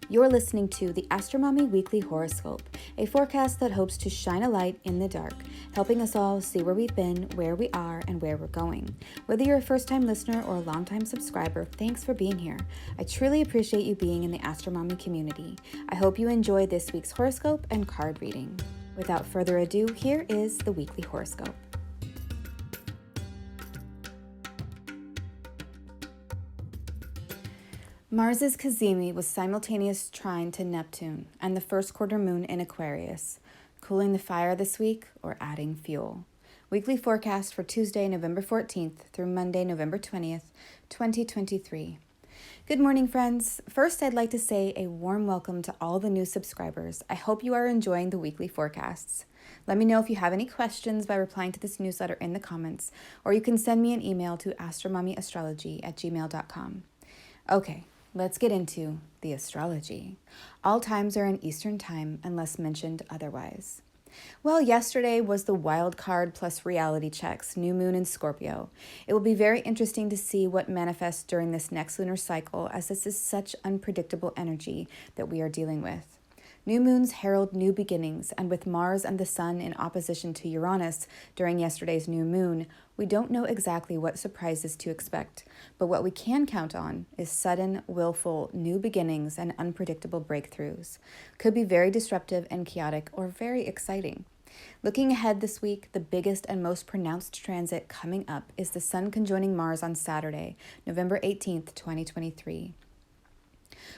You're listening to the Astromommy Weekly Horoscope, a forecast that hopes to shine a light in the dark, helping us all see where we've been, where we are, and where we're going. Whether you're a first-time listener or a long-time subscriber, thanks for being here. I truly appreciate you being in the Astromommy community. I hope you enjoy this week's horoscope and card reading. Without further ado, here is the weekly horoscope. Mars's Cazimi was simultaneous trine to Neptune and the first quarter moon in Aquarius, cooling the fire this week or adding fuel. Weekly forecast for Tuesday, November 14th through Monday, November 20th, 2023. Good morning, friends. First, I'd like to say a warm welcome to all the new subscribers. I hope you are enjoying the weekly forecasts. Let me know if you have any questions by replying to this newsletter in the comments, or you can send me an email to astromommyastrology@gmail.com. Okay. Let's get into the astrology. All times are in Eastern Time unless mentioned otherwise. Well, yesterday was the wild card plus reality checks, new moon in Scorpio. It will be very interesting to see what manifests during this next lunar cycle, as this is such unpredictable energy that we are dealing with. New moons herald new beginnings, and with Mars and the Sun in opposition to Uranus during yesterday's new moon, we don't know exactly what surprises to expect, but what we can count on is sudden, willful, new beginnings and unpredictable breakthroughs. Could be very disruptive and chaotic, or very exciting. Looking ahead this week, the biggest and most pronounced transit coming up is the Sun conjoining Mars on Saturday, November 18th, 2023.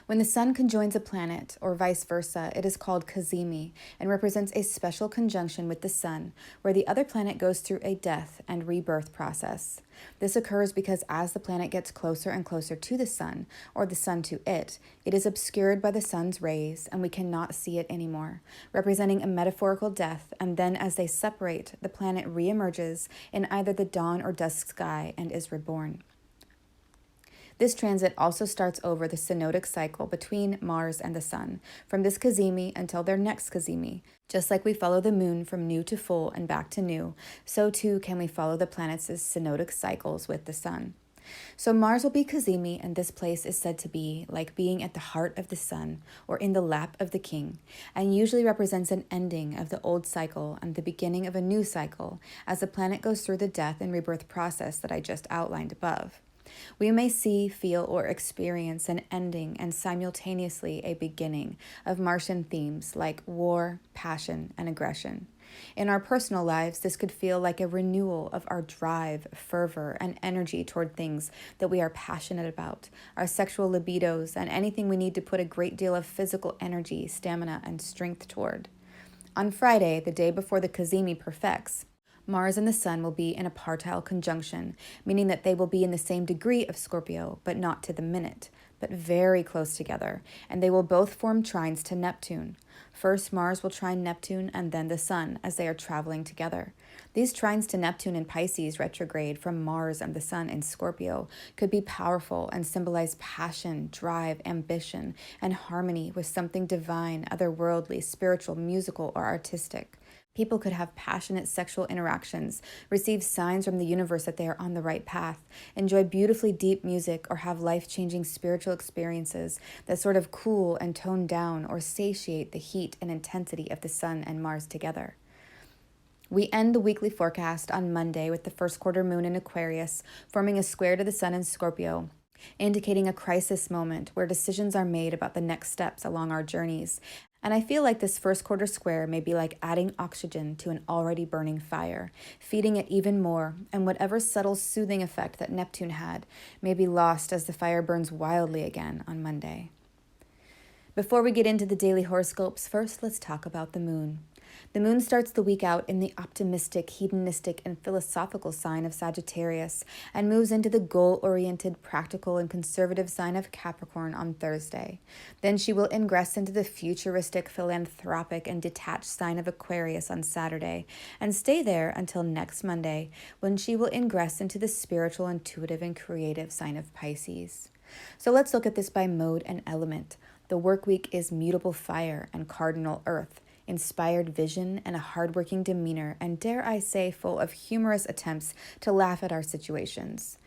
When the Sun conjoins a planet, or vice versa, it is called Cazimi and represents a special conjunction with the Sun, where the other planet goes through a death and rebirth process. This occurs because as the planet gets closer and closer to the Sun, or the Sun to it, it is obscured by the Sun's rays and we cannot see it anymore, representing a metaphorical death, and then as they separate, the planet reemerges in either the dawn or dusk sky and is reborn. This transit also starts over the synodic cycle between Mars and the Sun, from this Cazimi until their next Cazimi. Just like we follow the moon from new to full and back to new, so too can we follow the planets' synodic cycles with the Sun. So Mars will be Cazimi, and this place is said to be like being at the heart of the Sun or in the lap of the king, and usually represents an ending of the old cycle and the beginning of a new cycle as the planet goes through the death and rebirth process that I just outlined above. We may see, feel, or experience an ending and simultaneously a beginning of Martian themes like war, passion, and aggression. In our personal lives, this could feel like a renewal of our drive, fervor, and energy toward things that we are passionate about, our sexual libidos, and anything we need to put a great deal of physical energy, stamina, and strength toward. On Friday, the day before the Cazimi perfects, Mars and the Sun will be in a partile conjunction, meaning that they will be in the same degree of Scorpio, but not to the minute, but very close together, and they will both form trines to Neptune. First, Mars will trine Neptune and then the Sun as they are traveling together. These trines to Neptune in Pisces retrograde from Mars and the Sun in Scorpio could be powerful and symbolize passion, drive, ambition, and harmony with something divine, otherworldly, spiritual, musical, or artistic. People could have passionate sexual interactions, receive signs from the universe that they are on the right path, enjoy beautifully deep music, or have life-changing spiritual experiences that sort of cool and tone down or satiate the heat and intensity of the Sun and Mars together. We end the weekly forecast on Monday with the first quarter moon in Aquarius, forming a square to the Sun in Scorpio, indicating a crisis moment where decisions are made about the next steps along our journeys. And I feel like this first quarter square may be like adding oxygen to an already burning fire, feeding it even more, and whatever subtle soothing effect that Neptune had may be lost as the fire burns wildly again on Monday. Before we get into the daily horoscopes, first let's talk about the moon. The moon starts the week out in the optimistic, hedonistic, and philosophical sign of Sagittarius and moves into the goal-oriented, practical, and conservative sign of Capricorn on Thursday. Then she will ingress into the futuristic, philanthropic, and detached sign of Aquarius on Saturday and stay there until next Monday, when she will ingress into the spiritual, intuitive, and creative sign of Pisces. So let's look at this by mode and element. The work week is mutable fire and cardinal earth, inspired vision, and a hardworking demeanor, and dare I say, full of humorous attempts to laugh at our situations.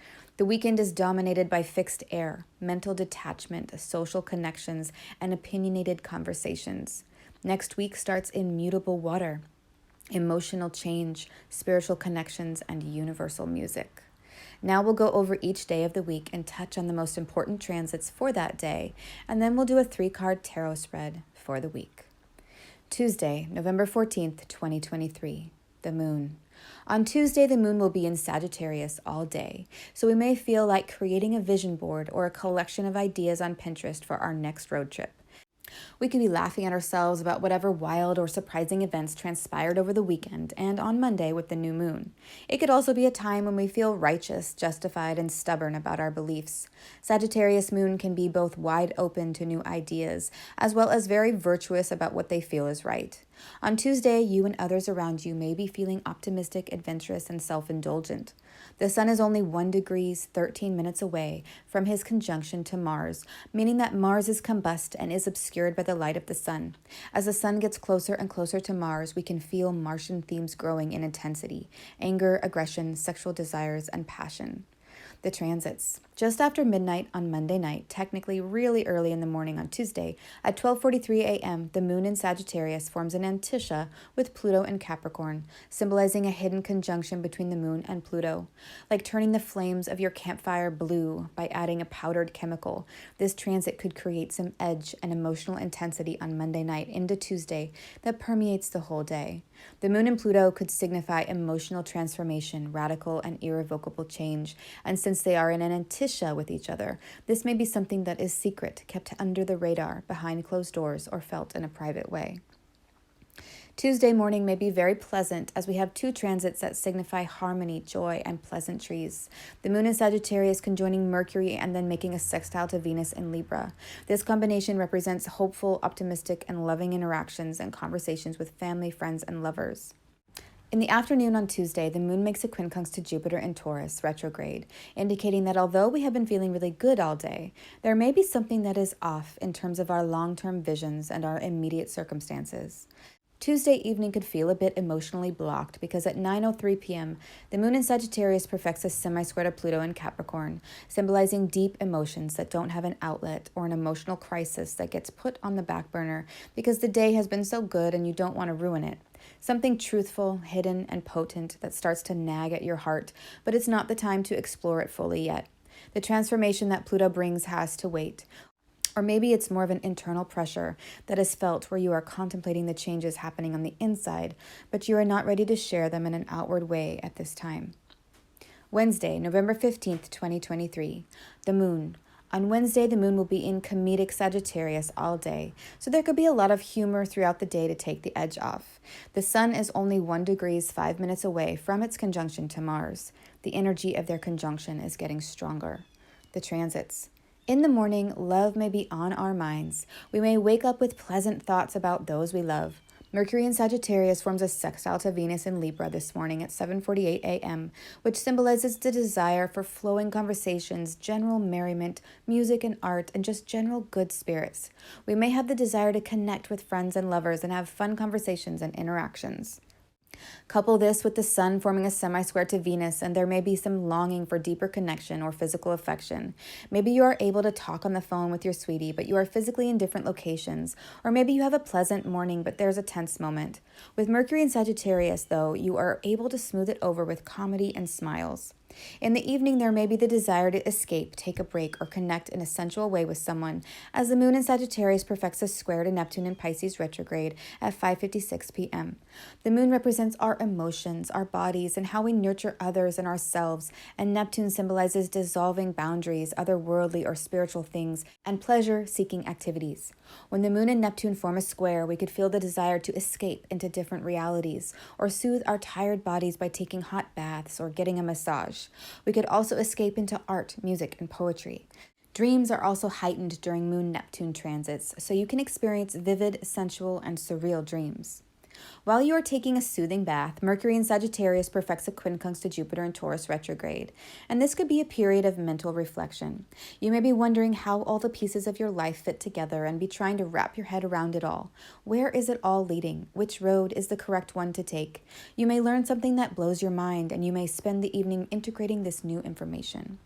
The weekend is dominated by fixed air, mental detachment, social connections, and opinionated conversations. Next week starts in mutable water, emotional change, spiritual connections, and universal music. Now we'll go over each day of the week and touch on the most important transits for that day, and then we'll do a 3-card tarot spread for the week. Tuesday, November 14th, 2023, the moon. On Tuesday, the moon will be in Sagittarius all day, so we may feel like creating a vision board or a collection of ideas on Pinterest for our next road trip. We could be laughing at ourselves about whatever wild or surprising events transpired over the weekend and on Monday with the new moon. It could also be a time when we feel righteous, justified, and stubborn about our beliefs. Sagittarius moon can be both wide open to new ideas, as well as very virtuous about what they feel is right. On Tuesday, you and others around you may be feeling optimistic, adventurous, and self-indulgent. The sun is only 1 degree, 13 minutes away from his conjunction to Mars, meaning that Mars is combust and is obscured by the light of the sun. As the sun gets closer and closer to Mars, we can feel Martian themes growing in intensity: anger, aggression, sexual desires, and passion. The transits. Just after midnight on Monday night, technically really early in the morning on Tuesday, at 12:43 a.m., the moon in Sagittarius forms an antitia with Pluto in Capricorn, symbolizing a hidden conjunction between the moon and Pluto. Like turning the flames of your campfire blue by adding a powdered chemical, this transit could create some edge and emotional intensity on Monday night into Tuesday that permeates the whole day. The moon and Pluto could signify emotional transformation, radical and irrevocable change, and since they are in an antitia with each other, this may be something that is secret, kept under the radar, behind closed doors, or felt in a private way. Tuesday morning may be very pleasant as we have 2 transits that signify harmony, joy, and pleasantries. The moon in Sagittarius conjoining Mercury and then making a sextile to Venus in Libra. This combination represents hopeful, optimistic, and loving interactions and conversations with family, friends, and lovers. In the afternoon on Tuesday, the moon makes a quincunx to Jupiter in Taurus, retrograde, indicating that although we have been feeling really good all day, there may be something that is off in terms of our long-term visions and our immediate circumstances. Tuesday evening could feel a bit emotionally blocked because at 9:03 p.m., the moon in Sagittarius perfects a semi-square to Pluto in Capricorn, symbolizing deep emotions that don't have an outlet or an emotional crisis that gets put on the back burner because the day has been so good and you don't want to ruin it. Something truthful, hidden, and potent that starts to nag at your heart, but it's not the time to explore it fully yet. The transformation that Pluto brings has to wait. Or maybe it's more of an internal pressure that is felt where you are contemplating the changes happening on the inside, but you are not ready to share them in an outward way at this time. Wednesday, November 15th, 2023, the moon. On Wednesday, the moon will be in comedic Sagittarius all day, so there could be a lot of humor throughout the day to take the edge off. The sun is only 1 degree, 5 minutes away from its conjunction to Mars. The energy of their conjunction is getting stronger. The transits. In the morning, love may be on our minds. We may wake up with pleasant thoughts about those we love. Mercury in Sagittarius forms a sextile to Venus in Libra this morning at 7:48 a.m., which symbolizes the desire for flowing conversations, general merriment, music and art, and just general good spirits. We may have the desire to connect with friends and lovers and have fun conversations and interactions. Couple this with the sun forming a semi-square to Venus, and there may be some longing for deeper connection or physical affection. Maybe you are able to talk on the phone with your sweetie, but you are physically in different locations. Or maybe you have a pleasant morning, but there's a tense moment. With Mercury in Sagittarius, though, you are able to smooth it over with comedy and smiles. In the evening, there may be the desire to escape, take a break, or connect in a sensual way with someone, as the moon in Sagittarius perfects a square to Neptune in Pisces retrograde at 5:56 p.m. The moon represents our emotions, our bodies, and how we nurture others and ourselves, and Neptune symbolizes dissolving boundaries, otherworldly or spiritual things, and pleasure-seeking activities. When the moon and Neptune form a square, we could feel the desire to escape into different realities, or soothe our tired bodies by taking hot baths or getting a massage. We could also escape into art, music, and poetry. Dreams are also heightened during Moon-Neptune transits, so you can experience vivid, sensual, and surreal dreams. While you are taking a soothing bath, Mercury in Sagittarius perfects a quincunx to Jupiter in Taurus retrograde, and this could be a period of mental reflection. You may be wondering how all the pieces of your life fit together and be trying to wrap your head around it all. Where is it all leading? Which road is the correct one to take? You may learn something that blows your mind, and you may spend the evening integrating this new information.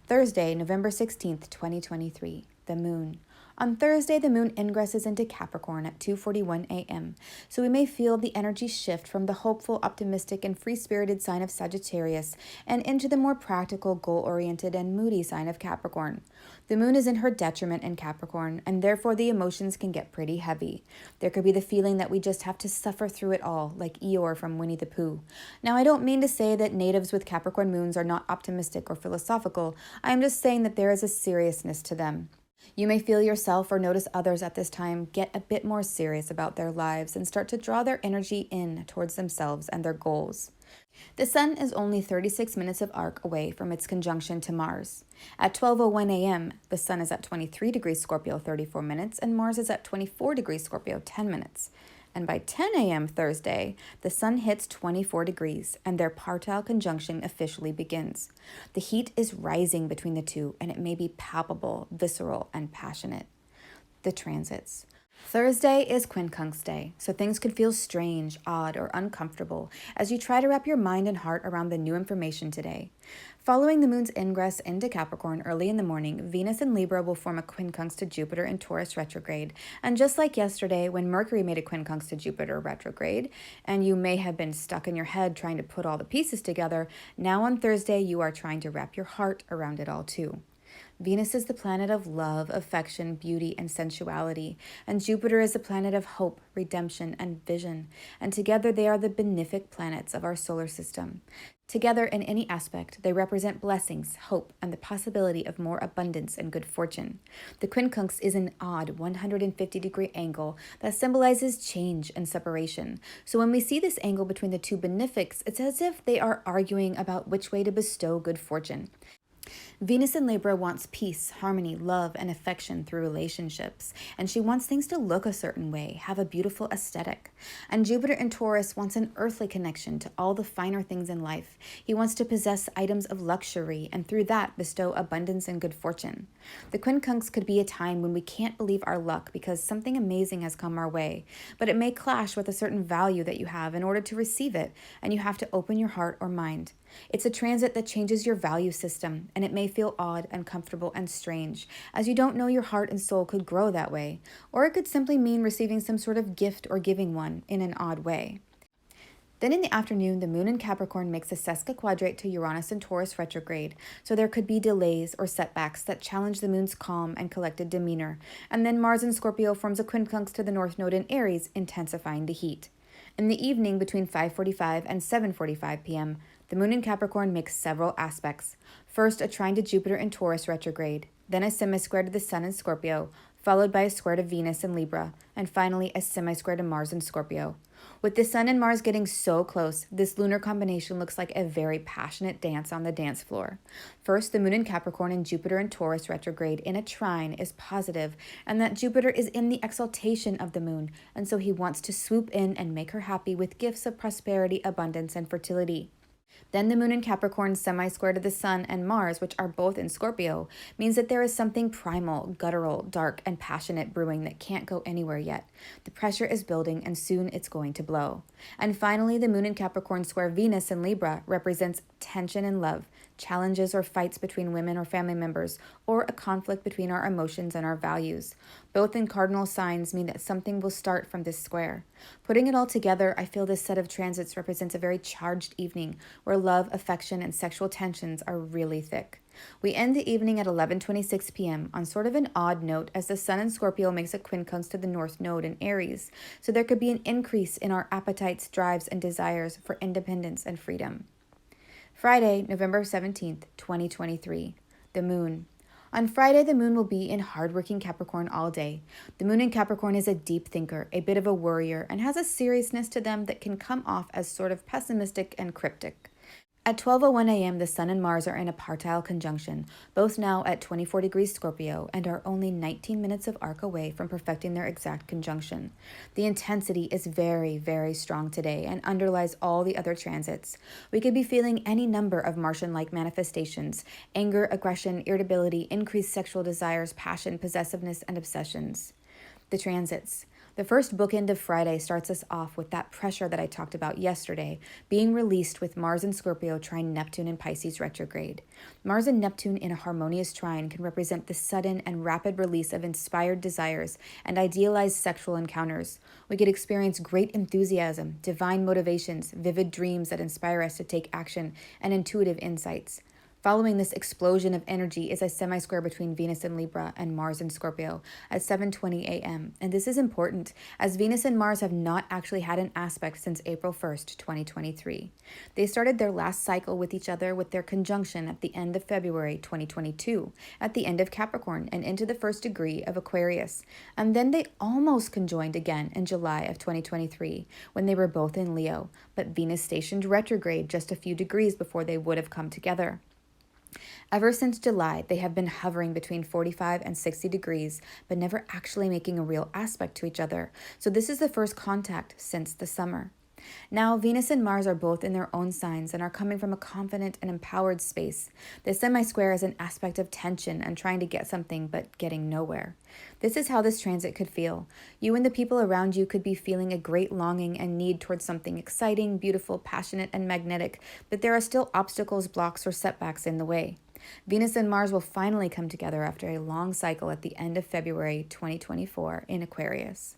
Thursday, November 16th, 2023, the moon. On Thursday, the moon ingresses into Capricorn at 2:41 a.m., so we may feel the energy shift from the hopeful, optimistic, and free-spirited sign of Sagittarius and into the more practical, goal-oriented, and moody sign of Capricorn. The moon is in her detriment in Capricorn, and therefore the emotions can get pretty heavy. There could be the feeling that we just have to suffer through it all, like Eeyore from Winnie the Pooh. Now, I don't mean to say that natives with Capricorn moons are not optimistic or philosophical. I am just saying that there is a seriousness to them. You may feel yourself or notice others at this time get a bit more serious about their lives and start to draw their energy in towards themselves and their goals. The Sun is only 36 minutes of arc away from its conjunction to Mars. At 12:01 a.m., the Sun is at 23 degrees Scorpio 34 minutes and Mars is at 24 degrees Scorpio 10 minutes. And by 10 a.m. Thursday, the Sun hits 24 degrees and their partile conjunction officially begins. The heat is rising between the two and it may be palpable, visceral, and passionate. The transits. Thursday is Quincunx Day, so things could feel strange, odd, or uncomfortable as you try to wrap your mind and heart around the new information today. Following the moon's ingress into Capricorn early in the morning, Venus in Libra will form a quincunx to Jupiter in Taurus retrograde. And just like yesterday, when Mercury made a quincunx to Jupiter retrograde, and you may have been stuck in your head trying to put all the pieces together, now on Thursday you are trying to wrap your heart around it all too. Venus is the planet of love, affection, beauty, and sensuality, and Jupiter is the planet of hope, redemption, and vision, and together they are the benefic planets of our solar system. Together in any aspect, they represent blessings, hope, and the possibility of more abundance and good fortune. The quincunx is an odd 150-degree angle that symbolizes change and separation. So when we see this angle between the two benefics, it's as if they are arguing about which way to bestow good fortune. Venus in Libra wants peace, harmony, love, and affection through relationships, and she wants things to look a certain way, have a beautiful aesthetic. And Jupiter in Taurus wants an earthly connection to all the finer things in life. He wants to possess items of luxury, and through that bestow abundance and good fortune. The quincunx could be a time when we can't believe our luck because something amazing has come our way, but it may clash with a certain value that you have in order to receive it, and you have to open your heart or mind. It's a transit that changes your value system, and it may feel odd, uncomfortable, and strange, as you don't know your heart and soul could grow that way, or it could simply mean receiving some sort of gift or giving one in an odd way. Then in the afternoon, the moon in Capricorn makes a sesquiquadrate to Uranus in Taurus retrograde, so there could be delays or setbacks that challenge the moon's calm and collected demeanor, and then Mars in Scorpio forms a quincunx to the North Node in Aries, intensifying the heat. In the evening between 5:45 and 7:45 p.m., the moon in Capricorn makes several aspects. First, a trine to Jupiter in Taurus retrograde, then a semi-square to the Sun in Scorpio, followed by a square to Venus in Libra, and finally a semi-square to Mars in Scorpio. With the Sun and Mars getting so close, this lunar combination looks like a very passionate dance on the dance floor. First, the moon in Capricorn and Jupiter in Taurus retrograde in a trine is positive, and that Jupiter is in the exaltation of the moon, and so he wants to swoop in and make her happy with gifts of prosperity, abundance, and fertility. Then the moon in Capricorn semi-square to the Sun and Mars, which are both in Scorpio, means that there is something primal, guttural, dark, and passionate brewing that can't go anywhere yet. The pressure is building and soon it's going to blow. And finally, the moon in Capricorn square Venus in Libra represents tension and love, challenges or fights between women or family members, or a conflict between our emotions and our values. Both in cardinal signs mean that something will start from this square. Putting it all together, I feel this set of transits represents a very charged evening where love, affection, and sexual tensions are really thick. We end the evening at 11:26 p.m. on sort of an odd note as the Sun in Scorpio makes a quincunx to the North Node in Aries, so there could be an increase in our appetites, drives, and desires for independence and freedom. Friday, November 17th, 2023. The moon. On Friday, the moon will be in hardworking Capricorn all day. The moon in Capricorn is a deep thinker, a bit of a worrier, and has a seriousness to them that can come off as sort of pessimistic and cryptic. At 12:01 a.m., the Sun and Mars are in a partile conjunction, both now at 24 degrees Scorpio, and are only 19 minutes of arc away from perfecting their exact conjunction. The intensity is very, very strong today and underlies all the other transits. We could be feeling any number of Martian-like manifestations: anger, aggression, irritability, increased sexual desires, passion, possessiveness, and obsessions. The transits. The first bookend of Friday starts us off with that pressure that I talked about yesterday being released with Mars and Scorpio trine Neptune and Pisces retrograde. Mars and Neptune in a harmonious trine can represent the sudden and rapid release of inspired desires and idealized sexual encounters. We could experience great enthusiasm, divine motivations, vivid dreams that inspire us to take action, and intuitive insights. Following this explosion of energy is a semi-square between Venus and Libra and Mars and Scorpio at 7:20 a.m. And this is important as Venus and Mars have not actually had an aspect since April 1st, 2023. They started their last cycle with each other with their conjunction at the end of February 2022, at the end of Capricorn and into the first degree of Aquarius. And then they almost conjoined again in July of 2023 when they were both in Leo, but Venus stationed retrograde just a few degrees before they would have come together. Ever since July, they have been hovering between 45 and 60 degrees, but never actually making a real aspect to each other. So this is the first contact since the summer. Now, Venus and Mars are both in their own signs and are coming from a confident and empowered space. The semi-square is an aspect of tension and trying to get something but getting nowhere. This is how this transit could feel. You and the people around you could be feeling a great longing and need towards something exciting, beautiful, passionate, and magnetic, but there are still obstacles, blocks, or setbacks in the way. Venus and Mars will finally come together after a long cycle at the end of February 2024 in Aquarius.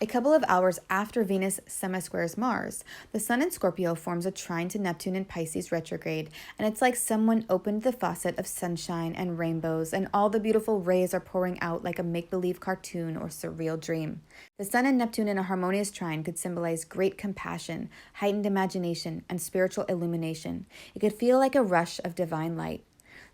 A couple of hours after Venus semi-squares Mars, the Sun in Scorpio forms a trine to Neptune in Pisces retrograde, and it's like someone opened the faucet of sunshine and rainbows, and all the beautiful rays are pouring out like a make-believe cartoon or surreal dream. The Sun and Neptune in a harmonious trine could symbolize great compassion, heightened imagination, and spiritual illumination. It could feel like a rush of divine light.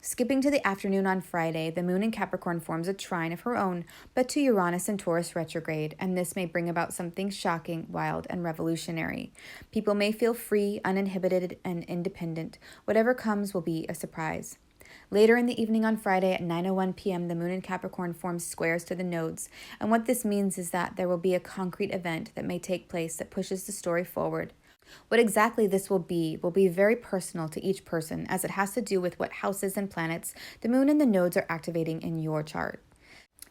Skipping to the afternoon on Friday, the moon in Capricorn forms a trine of her own, but to Uranus in Taurus retrograde, and this may bring about something shocking, wild, and revolutionary. People may feel free, uninhibited, and independent. Whatever comes will be a surprise. Later in the evening on Friday at 9:01 p.m., the moon in Capricorn forms squares to the nodes, and what this means is that there will be a concrete event that may take place that pushes the story forward. What exactly this will be very personal to each person, as it has to do with what houses and planets the moon and the nodes are activating in your chart.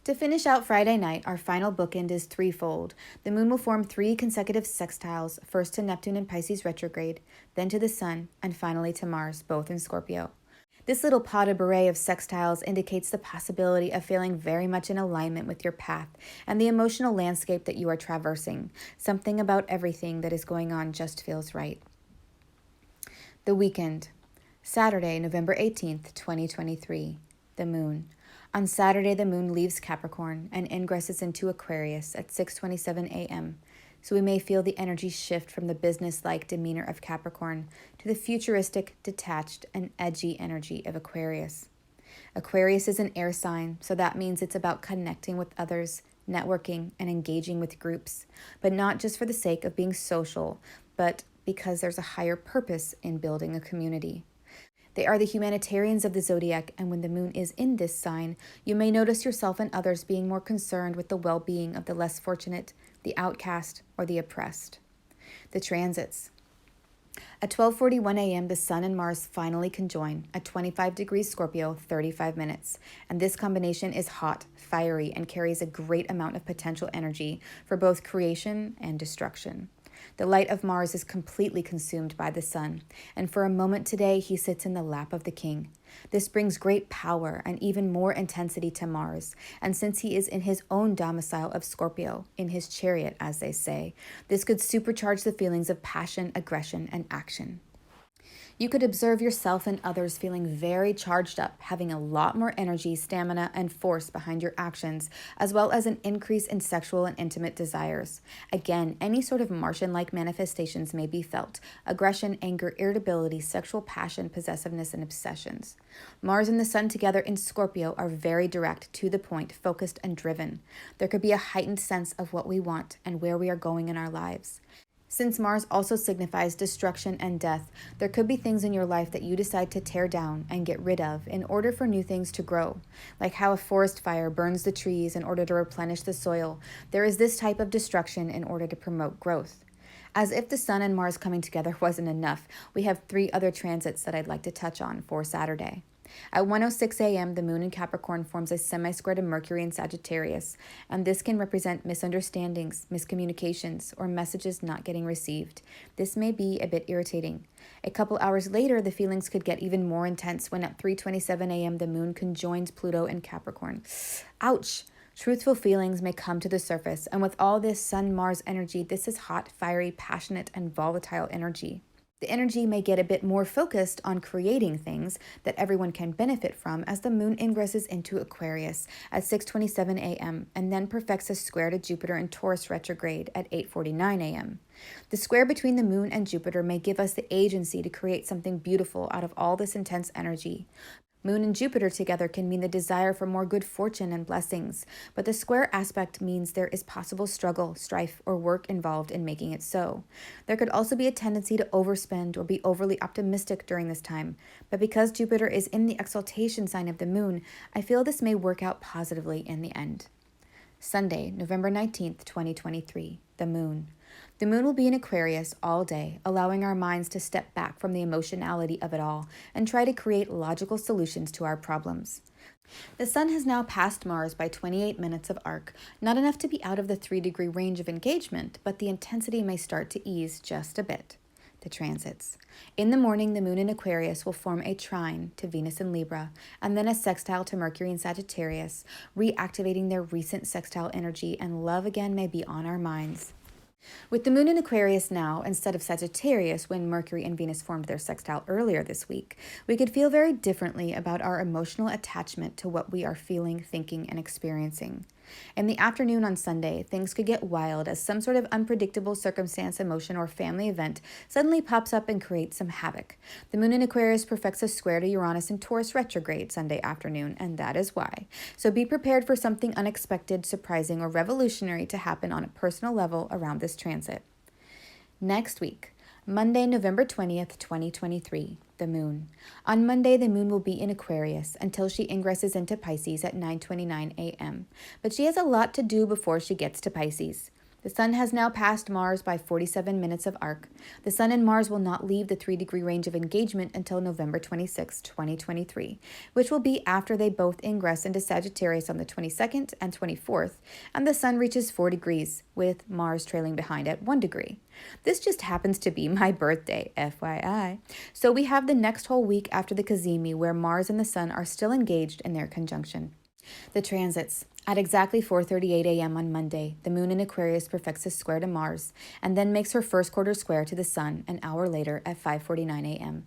To finish out Friday night, our final bookend is threefold. The moon will form 3 consecutive sextiles, first to Neptune in Pisces retrograde, then to the Sun, and finally to Mars, both in Scorpio. This little pas de bourrée of sextiles indicates the possibility of feeling very much in alignment with your path and the emotional landscape that you are traversing. Something about everything that is going on just feels right. The weekend. Saturday, November 18th, 2023. The moon. On Saturday, the moon leaves Capricorn and ingresses into Aquarius at 6:27 a.m., so we may feel the energy shift from the business-like demeanor of Capricorn to the futuristic, detached, and edgy energy of Aquarius. Aquarius is an air sign, so that means it's about connecting with others, networking, and engaging with groups, but not just for the sake of being social, but because there's a higher purpose in building a community. They are the humanitarians of the zodiac, and when the moon is in this sign, you may notice yourself and others being more concerned with the well-being of the less fortunate, the outcast, or the oppressed. The transits. At 12:41 a.m., the Sun and Mars finally conjoin at 25 degrees Scorpio, 35 minutes. And this combination is hot, fiery, and carries a great amount of potential energy for both creation and destruction. The light of Mars is completely consumed by the Sun, and for a moment today, he sits in the lap of the king. This brings great power and even more intensity to Mars, and since he is in his own domicile of Scorpio, in his chariot, as they say, this could supercharge the feelings of passion, aggression, and action. You could observe yourself and others feeling very charged up, having a lot more energy, stamina, and force behind your actions, as well as an increase in sexual and intimate desires. Again, any sort of Martian-like manifestations may be felt: aggression, anger, irritability, sexual passion, possessiveness, and obsessions. Mars and the Sun together in Scorpio are very direct, to the point, focused, and driven. There could be a heightened sense of what we want and where we are going in our lives. Since Mars also signifies destruction and death, there could be things in your life that you decide to tear down and get rid of in order for new things to grow. Like how a forest fire burns the trees in order to replenish the soil, there is this type of destruction in order to promote growth. As if the Sun and Mars coming together wasn't enough, we have 3 other transits that I'd like to touch on for Saturday. At 1:06 a.m., the moon in Capricorn forms a semi-square to Mercury in Sagittarius, and this can represent misunderstandings, miscommunications, or messages not getting received. This may be a bit irritating. A couple hours later, the feelings could get even more intense when at 3:27 a.m. the moon conjoins Pluto in Capricorn. Ouch! Truthful feelings may come to the surface, and with all this Sun-Mars energy, this is hot, fiery, passionate, and volatile energy. The energy may get a bit more focused on creating things that everyone can benefit from as the moon ingresses into Aquarius at 6:27 a.m. and then perfects a square to Jupiter in Taurus retrograde at 8:49 a.m. The square between the moon and Jupiter may give us the agency to create something beautiful out of all this intense energy. Moon and Jupiter together can mean the desire for more good fortune and blessings, but the square aspect means there is possible struggle, strife, or work involved in making it so. There could also be a tendency to overspend or be overly optimistic during this time, but because Jupiter is in the exaltation sign of the moon, I feel this may work out positively in the end. Sunday, November 19th, 2023, the moon. The moon will be in Aquarius all day, allowing our minds to step back from the emotionality of it all and try to create logical solutions to our problems. The sun has now passed Mars by 28 minutes of arc, not enough to be out of the 3-degree range of engagement, but the intensity may start to ease just a bit. The transits. In the morning, the moon in Aquarius will form a trine to Venus in Libra, and then a sextile to Mercury in Sagittarius, reactivating their recent sextile energy, and love again may be on our minds. With the moon in Aquarius now, instead of Sagittarius when Mercury and Venus formed their sextile earlier this week, we could feel very differently about our emotional attachment to what we are feeling, thinking, and experiencing. In the afternoon on Sunday, things could get wild as some sort of unpredictable circumstance, emotion, or family event suddenly pops up and creates some havoc. The moon in Aquarius perfects a square to Uranus in Taurus retrograde Sunday afternoon, and that is why. So be prepared for something unexpected, surprising, or revolutionary to happen on a personal level around this transit. Next week, Monday, November 20th, 2023, the moon. On Monday, the moon will be in Aquarius until she ingresses into Pisces at 9:29 a.m. But she has a lot to do before she gets to Pisces. The sun has now passed Mars by 47 minutes of arc. The sun and Mars will not leave the 3-degree range of engagement until November 26, 2023, which will be after they both ingress into Sagittarius on the 22nd and 24th, and the sun reaches 4 degrees, with Mars trailing behind at 1 degree. This just happens to be my birthday, FYI. So we have the next whole week after the Cazimi where Mars and the sun are still engaged in their conjunction. The transits. At exactly 4:38 a.m. on Monday, the moon in Aquarius perfects a square to Mars and then makes her first quarter square to the sun an hour later at 5:49 a.m.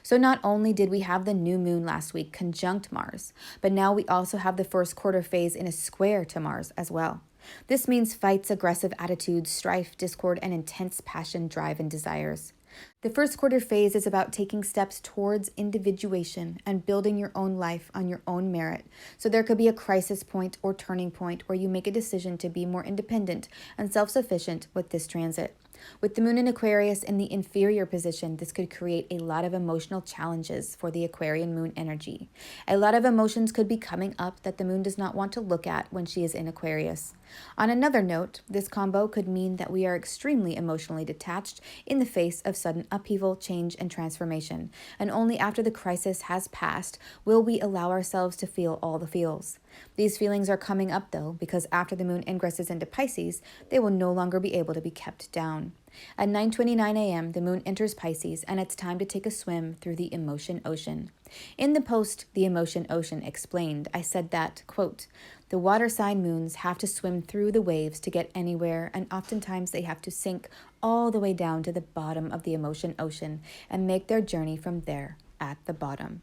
So not only did we have the new moon last week conjunct Mars, but now we also have the first quarter phase in a square to Mars as well. This means fights, aggressive attitudes, strife, discord, and intense passion, drive, and desires. The first quarter phase is about taking steps towards individuation and building your own life on your own merit. So there could be a crisis point or turning point where you make a decision to be more independent and self-sufficient with this transit. With the moon in Aquarius in the inferior position, this could create a lot of emotional challenges for the Aquarian moon energy. A lot of emotions could be coming up that the moon does not want to look at when she is in Aquarius. On another note, this combo could mean that we are extremely emotionally detached in the face of sudden upheaval, change, and transformation, and only after the crisis has passed will we allow ourselves to feel all the feels. These feelings are coming up, though, because after the moon ingresses into Pisces, they will no longer be able to be kept down. At 9:29 a.m., the moon enters Pisces, and it's time to take a swim through the emotion ocean. In the post, The Emotion Ocean Explained, I said that, quote, the water sign moons have to swim through the waves to get anywhere, and oftentimes they have to sink all the way down to the bottom of the emotion ocean and make their journey from there at the bottom.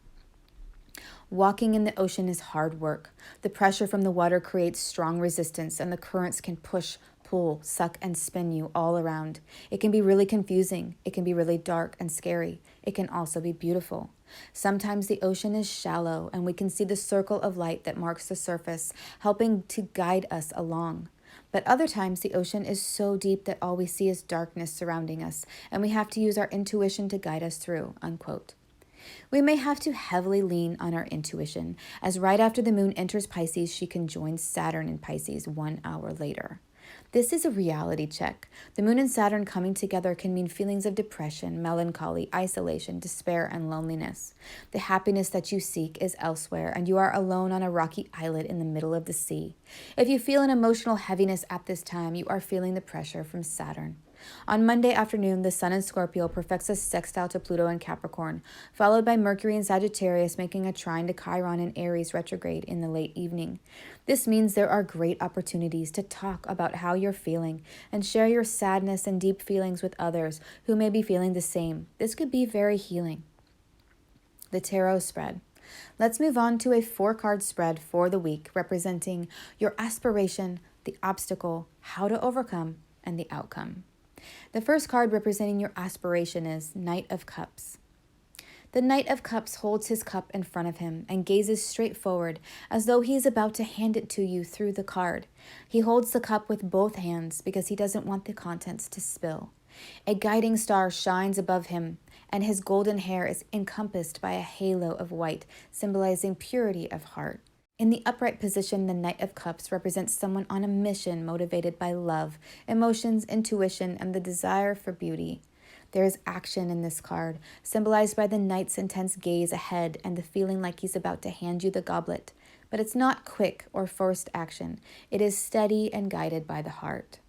Walking in the ocean is hard work. The pressure from the water creates strong resistance, and the currents can push, pull, suck, and spin you all around. It can be really confusing. It can be really dark and scary. It can also be beautiful. Sometimes the ocean is shallow, and we can see the circle of light that marks the surface, helping to guide us along. But other times the ocean is so deep that all we see is darkness surrounding us, and we have to use our intuition to guide us through, unquote. We may have to heavily lean on our intuition, as right after the moon enters Pisces, she conjoins Saturn in Pisces 1 hour later. This is a reality check. The Moon and Saturn coming together can mean feelings of depression, melancholy, isolation, despair, and loneliness. The happiness that you seek is elsewhere, and you are alone on a rocky islet in the middle of the sea. If you feel an emotional heaviness at this time, you are feeling the pressure from Saturn. On Monday afternoon, the Sun in Scorpio perfects a sextile to Pluto in Capricorn, followed by Mercury in Sagittarius making a trine to Chiron in Aries retrograde in the late evening. This means there are great opportunities to talk about how you're feeling and share your sadness and deep feelings with others who may be feeling the same. This could be very healing. The Tarot spread. Let's move on to a 4-card spread for the week representing your aspiration, the obstacle, how to overcome, and the outcome. The first card representing your aspiration is Knight of Cups. The Knight of Cups holds his cup in front of him and gazes straight forward as though he is about to hand it to you through the card. He holds the cup with both hands because he doesn't want the contents to spill. A guiding star shines above him, and his golden hair is encompassed by a halo of white, symbolizing purity of heart. In the upright position, the Knight of Cups represents someone on a mission motivated by love, emotions, intuition, and the desire for beauty. There is action in this card, symbolized by the Knight's intense gaze ahead and the feeling like he's about to hand you the goblet. But it's not quick or forced action. It is steady and guided by the heart.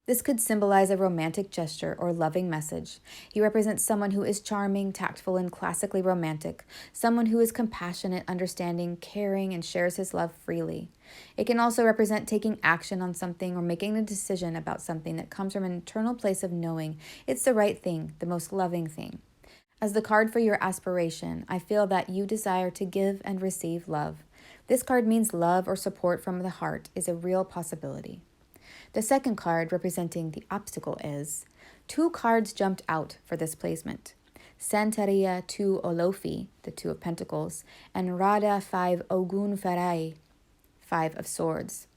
This could symbolize a romantic gesture or loving message. He represents someone who is charming, tactful, and classically romantic, someone who is compassionate, understanding, caring, and shares his love freely. It can also represent taking action on something or making a decision about something that comes from an internal place of knowing it's the right thing, the most loving thing. As the card for your aspiration, I feel that you desire to give and receive love. This card means love or support from the heart is a real possibility. The second card representing the obstacle is 2 cards jumped out for this placement. Santeria 2 Olofi, the 2 of Pentacles, and Rada 5 Ogun Farai, 5 of Swords.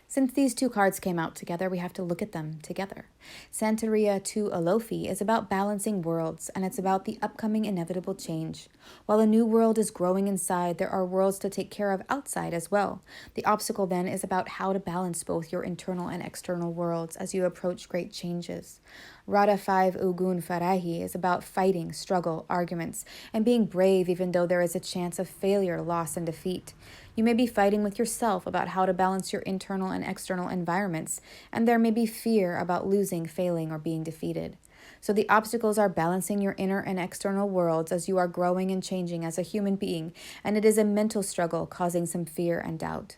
Since these 2 cards came out together, we have to look at them together. Santeria 2 Olofi is about balancing worlds, and it's about the upcoming inevitable change. While a new world is growing inside, there are worlds to take care of outside as well. The obstacle then is about how to balance both your internal and external worlds as you approach great changes. Rada 5 Ugun Farahi is about fighting, struggle, arguments, and being brave even though there is a chance of failure, loss, and defeat. You may be fighting with yourself about how to balance your internal and external environments, and there may be fear about losing, failing, or being defeated. So the obstacles are balancing your inner and external worlds as you are growing and changing as a human being, and it is a mental struggle causing some fear and doubt.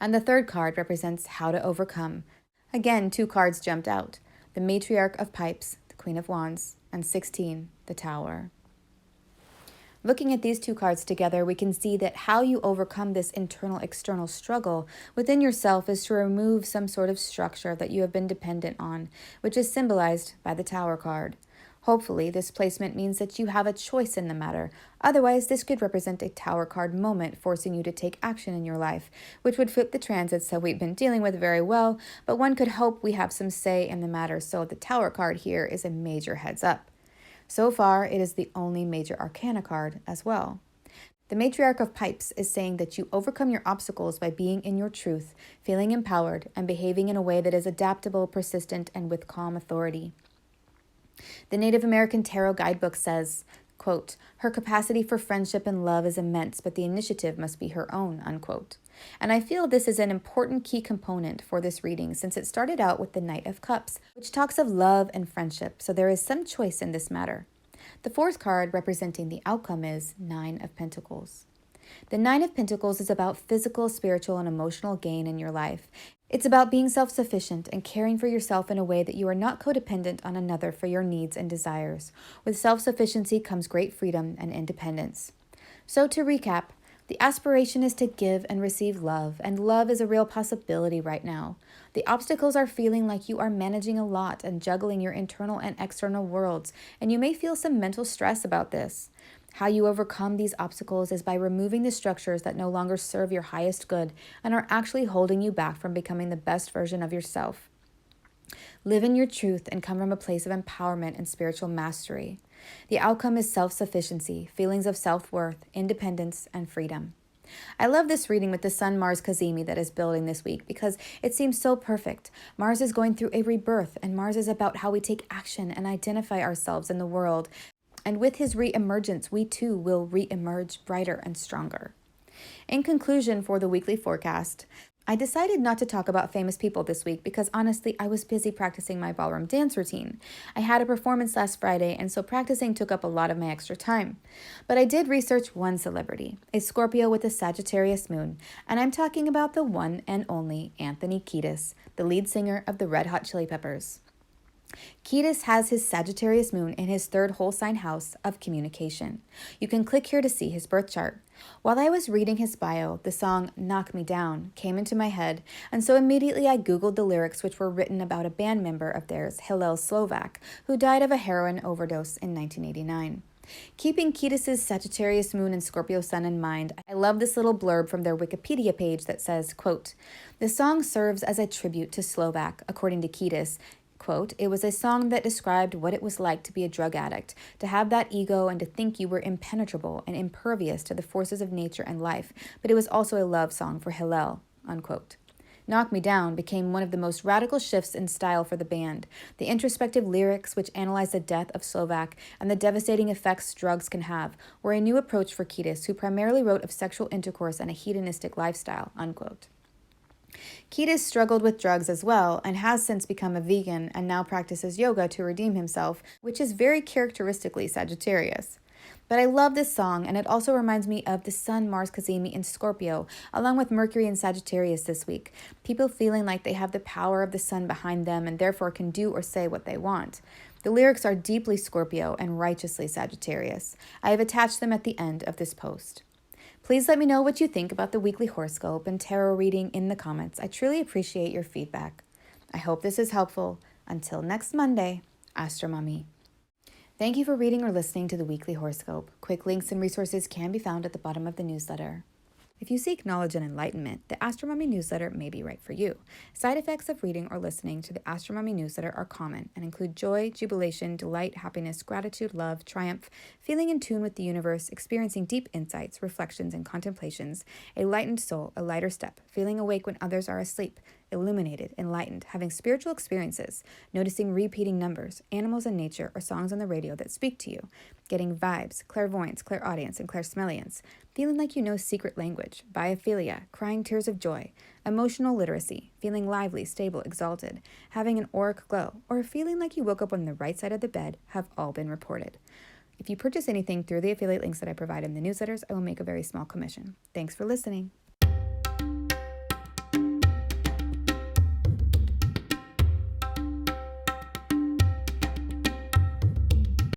And the third card represents how to overcome. Again, 2 cards jumped out. The Matriarch of Pipes, the Queen of Wands, and 16, the Tower. Looking at these 2 cards together, we can see that how you overcome this internal-external struggle within yourself is to remove some sort of structure that you have been dependent on, which is symbolized by the Tower card. Hopefully, this placement means that you have a choice in the matter. Otherwise, this could represent a Tower card moment forcing you to take action in your life, which would fit the transits that we've been dealing with very well, but one could hope we have some say in the matter, so the Tower card here is a major heads up. So far, it is the only major arcana card as well. The Matriarch of Pipes is saying that you overcome your obstacles by being in your truth, feeling empowered, and behaving in a way that is adaptable, persistent, and with calm authority. The Native American Tarot Guidebook says, quote, "Her capacity for friendship and love is immense, but the initiative must be her own," unquote. And I feel this is an important key component for this reading since it started out with the Knight of Cups, which talks of love and friendship, so there is some choice in this matter. The fourth card representing the outcome is 9 of Pentacles. The 9 of Pentacles is about physical, spiritual, and emotional gain in your life. It's about being self-sufficient and caring for yourself in a way that you are not codependent on another for your needs and desires. With self-sufficiency comes great freedom and independence. So to recap, the aspiration is to give and receive love, and love is a real possibility right now. The obstacles are feeling like you are managing a lot and juggling your internal and external worlds, and you may feel some mental stress about this. How you overcome these obstacles is by removing the structures that no longer serve your highest good and are actually holding you back from becoming the best version of yourself. Live in your truth and come from a place of empowerment and spiritual mastery. The outcome is self-sufficiency, feelings of self-worth, independence, and freedom. I love this reading with the Sun-Mars Cazimi that is building this week because it seems so perfect. Mars is going through a rebirth, and Mars is about how we take action and identify ourselves in the world. And with his re-emergence, we too will re-emerge brighter and stronger. In conclusion, for the weekly forecast, I decided not to talk about famous people this week because honestly, I was busy practicing my ballroom dance routine. I had a performance last Friday, and so practicing took up a lot of my extra time. But I did research one celebrity, a Scorpio with a Sagittarius moon, and I'm talking about the one and only Anthony Kiedis, the lead singer of the Red Hot Chili Peppers. Kiedis has his Sagittarius moon in his third whole sign house of communication. You can click here to see his birth chart. While I was reading his bio, the song Knock Me Down came into my head, and so immediately I Googled the lyrics, which were written about a band member of theirs, Hillel Slovak, who died of a heroin overdose in 1989. Keeping Kiedis' Sagittarius moon and Scorpio sun in mind, I love this little blurb from their Wikipedia page that says, quote, "The song serves as a tribute to Slovak, according to Kiedis. Quote, "It was a song that described what it was like to be a drug addict, to have that ego and to think you were impenetrable and impervious to the forces of nature and life, but it was also a love song for Hillel," unquote. Knock Me Down became one of the most radical shifts in style for the band. The introspective lyrics, which analyze the death of Slovak and the devastating effects drugs can have, were a new approach for Kiedis, who primarily wrote of sexual intercourse and a hedonistic lifestyle, unquote. Kiedis struggled with drugs as well and has since become a vegan and now practices yoga to redeem himself, which is very characteristically Sagittarius. But I love this song, and it also reminds me of the Sun, Mars, Cazimi in Scorpio, along with Mercury and Sagittarius this week. People feeling like they have the power of the sun behind them and therefore can do or say what they want. The lyrics are deeply Scorpio and righteously Sagittarius. I have attached them at the end of this post. Please let me know what you think about the weekly horoscope and tarot reading in the comments. I truly appreciate your feedback. I hope this is helpful. Until next Monday, Astro Mommy. Thank you for reading or listening to the weekly horoscope. Quick links and resources can be found at the bottom of the newsletter. If you seek knowledge and enlightenment, the Astro Mommy newsletter may be right for you. Side effects of reading or listening to the Astro Mommy newsletter are common and include joy, jubilation, delight, happiness, gratitude, love, triumph, feeling in tune with the universe, experiencing deep insights, reflections, and contemplations, a lightened soul, a lighter step, feeling awake when others are asleep, illuminated, enlightened, having spiritual experiences, noticing repeating numbers, animals in nature, or songs on the radio that speak to you, getting vibes, clairvoyance, clairaudience, and clairsmellience, feeling like you know secret language, biophilia, crying tears of joy, emotional literacy, feeling lively, stable, exalted, having an auric glow, or feeling like you woke up on the right side of the bed have all been reported. If you purchase anything through the affiliate links that I provide in the newsletters, I will make a very small commission. Thanks for listening.